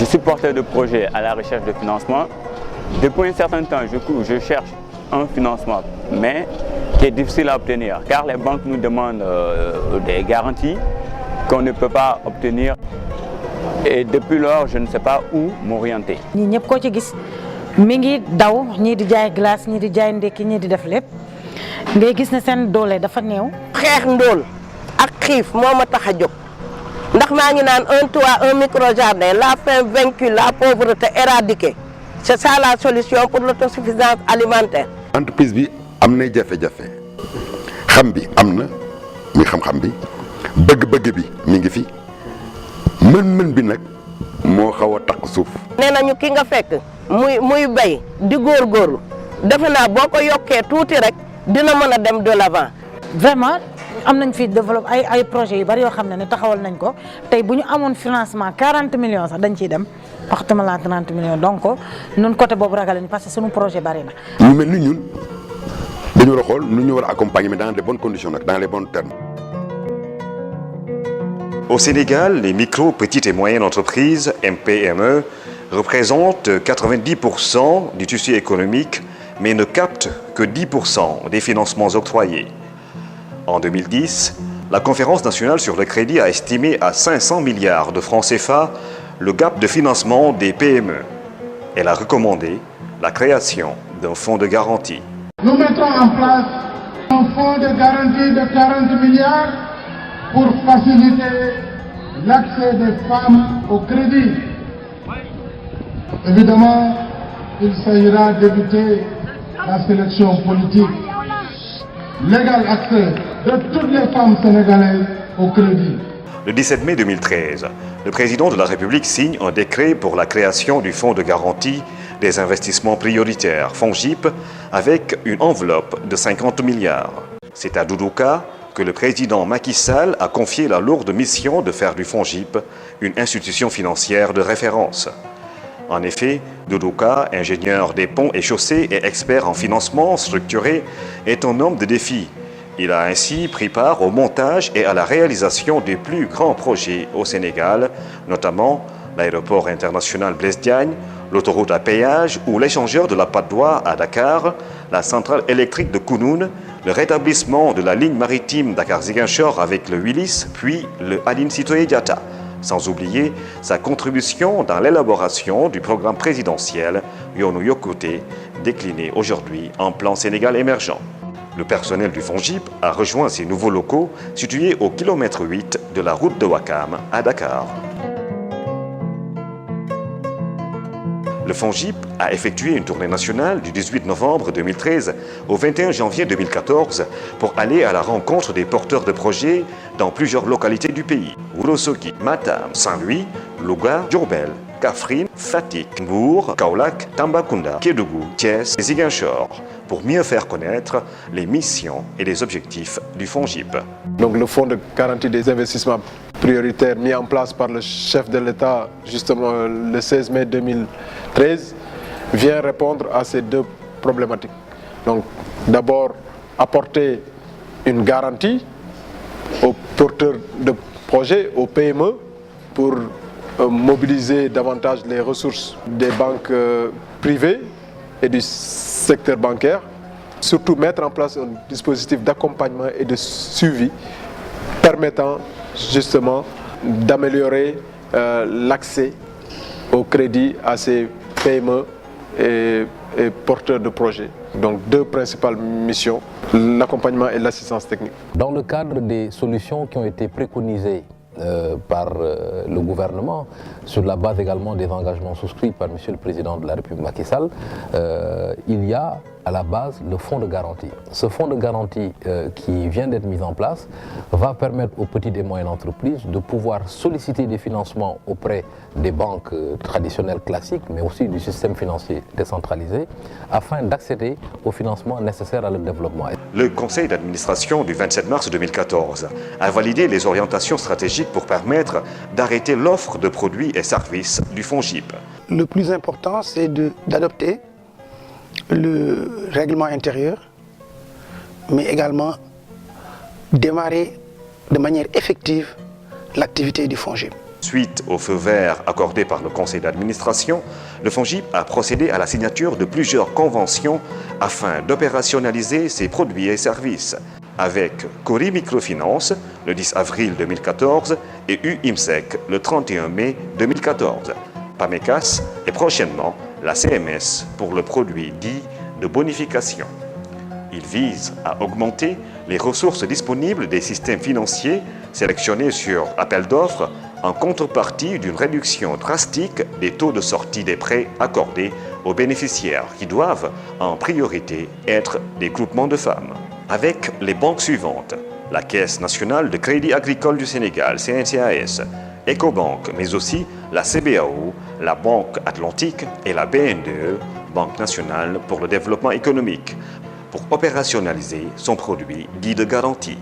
Je suis porteur de projet à la recherche de financement. Depuis un certain temps, je cherche un financement, mais qui est difficile à obtenir, car les banques nous demandent des garanties qu'on ne peut pas obtenir. Et depuis lors, je ne sais pas où m'orienter. ñi ñëpp koo ci gis mi ngi daw ñii di jaay glace ñii di jaay ndekki ñii di def lépp ngay gis ne seen doole dafa néew. xeex ndóol ak xiif moo ma tax a jóg ndax maa ngi naan un toit un micro-jardin, la faim vaincue, la pauvreté éradiquée. C'est ça la solution pour l'autosuffisance alimentaire. Entreprise bi am nay jafe-jafe xam bi am na muy xam-xam bi bëgg-bëgg bi mi ngi fi mën-mën bi nag moo xaw a takk suuf. nee nañu ki nga fekk muy bay di góorgóorlu defe naa boo ko yokkee tuuti rek dina mën a dem de l'avant. Vraiment am nañ fi développé ay projets yu bari yoo xam ne taxawal nañ ko tey bu ñu amoon financement 40 millions sax dañ ciy dem waxtuma la 30 millions donc ñun côté boobu ragal nañ parce que suñu projet bari na. ñu mel ni ñun dañu war a xool nu ñu war a accompagner mais dans les bonnes conditions nag dans les bons termes. Au Sénégal, les micro, petites et moyennes entreprises, MPME, représentent 90% du tissu économique, mais ne captent que 10% des financements octroyés. En 2010, la Conférence nationale sur le crédit a estimé à 500 milliards de francs CFA le gap de financement des PME. Elle a recommandé la création d'un fonds de garantie. Nous mettons en place un fonds de garantie de 40 milliards pour faciliter l'accès des femmes au crédit. Évidemment, il s'agira d'éviter la sélection politique. L'égal accès de toutes les femmes sénégalaises au crédit. Le 17 mai 2013, le président de la République signe un décret pour la création du Fonds de garantie des investissements prioritaires, FONGIP, avec une enveloppe de 50 milliards. C'est à Doudou Ka que le président Macky Sall a confié la lourde mission de faire du FONGIP une institution financière de référence. En effet, Doudou Ka, ingénieur des ponts et chaussées et expert en financement structuré, est un homme de défi. Il a ainsi pris part au montage et à la réalisation des plus grands projets au Sénégal, notamment l'aéroport international Blaise Diagne, l'autoroute à péage ou l'échangeur de la Patte d'Oie à Dakar, la centrale électrique de Kounoune, le rétablissement de la ligne maritime Dakar-Ziguinchor avec le Willis, puis le Aline Sitoé Diatta. Sans oublier sa contribution dans l'élaboration du programme présidentiel Yoonu Yokkute, décliné aujourd'hui en plan Sénégal émergent. Le personnel du FONGIP a rejoint ces nouveaux locaux situés au kilomètre 8 de la route de Ouakam à Dakar. Le FONGIP a effectué une tournée nationale du 18 novembre 2013 au 21 janvier 2014 pour aller à la rencontre des porteurs de projets dans plusieurs localités du pays. Ourossogui, Matam, Saint-Louis, Louga, Diourbel, Kaffrine, Fatick, Mbour, Kaolack, Tambacounda, Kédougou, Thiès et Ziguinchor pour mieux faire connaître les missions et les objectifs du FONGIP. Donc le fonds de garantie des investissements prioritaires mis en place par le chef de l'État justement le 16 mai 2013 vient répondre à ces deux problématiques. Donc d'abord apporter une garantie aux porteurs de projets, aux PME pour mobiliser davantage les ressources des banques privées et du secteur bancaire, surtout mettre en place un dispositif d'accompagnement et de suivi permettant justement d'améliorer l'accès au crédit à ces PME et porteurs de projets. Donc deux principales missions, l'accompagnement et l'assistance technique. Dans le cadre des solutions qui ont été préconisées par le gouvernement, sur la base également des engagements souscrits par M. le Président de la République Macky Sall, il y a à la base le fonds de garantie. Ce fonds de garantie qui vient d'être mis en place va permettre aux petites et moyennes entreprises de pouvoir solliciter des financements auprès des banques traditionnelles classiques, mais aussi du système financier décentralisé, afin d'accéder aux financements nécessaires à leur développement. Le conseil d'administration du 27 mars 2014 a validé les orientations stratégiques pour permettre d'arrêter l'offre de produits et services du FONGIP. Le plus important, c'est d'adopter le règlement intérieur, mais également démarrer de manière effective l'activité du FONGIP. Suite au feu vert accordé par le conseil d'administration, le FONGIP a procédé à la signature de plusieurs conventions afin d'opérationnaliser ses produits et services avec Cori Microfinance le 10 avril 2014 et UIMSEC le 31 mai 2014. PAMECAS et prochainement la CMS pour le produit dit de bonification. Il vise à augmenter les ressources disponibles des systèmes financiers sélectionnés sur appel d'offres en contrepartie d'une réduction drastique des taux de sortie des prêts accordés aux bénéficiaires qui doivent en priorité être des groupements de femmes. Avec les banques suivantes, la Caisse nationale de crédit agricole du Sénégal, CNCAS, Ecobank, mais aussi la CBAO, la Banque Atlantique et la BNDE, Banque nationale pour le développement économique, pour opérationnaliser son produit dit de garantie.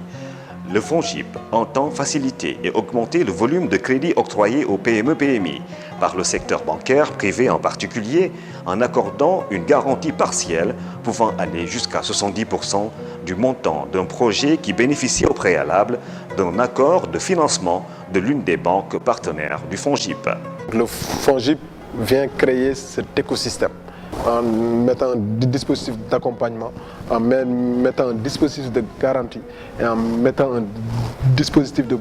Le FONGIP entend faciliter et augmenter le volume de crédits octroyés aux PME-PMI par le secteur bancaire privé en particulier en accordant une garantie partielle pouvant aller jusqu'à 70% du montant d'un projet qui bénéficie au préalable d'un accord de financement de l'une des banques partenaires du FONGIP. Le FONGIP vient créer cet écosystème en mettant des dispositifs d'accompagnement, en mettant un dispositif de garantie et en mettant un dispositif de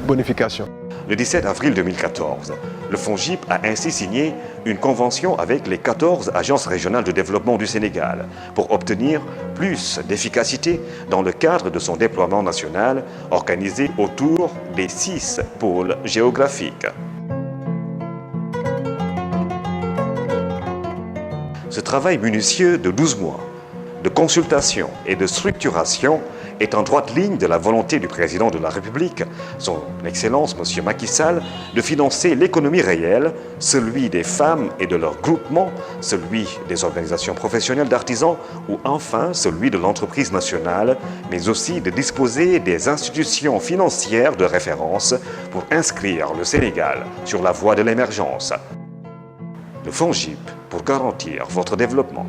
bonification. Le 17 avril 2014, le FONGIP a ainsi signé une convention avec les 14 agences régionales de développement du Sénégal pour obtenir plus d'efficacité dans le cadre de son déploiement national organisé autour des 6 pôles géographiques. Ce travail minutieux de 12 mois, de consultation et de structuration est en droite ligne de la volonté du président de la République, son Excellence M. Macky Sall, de financer l'économie réelle, celui des femmes et de leurs groupements, celui des organisations professionnelles d'artisans ou enfin celui de l'entreprise nationale, mais aussi de disposer des institutions financières de référence pour inscrire le Sénégal sur la voie de l'émergence. Le FONGIP pour garantir votre développement.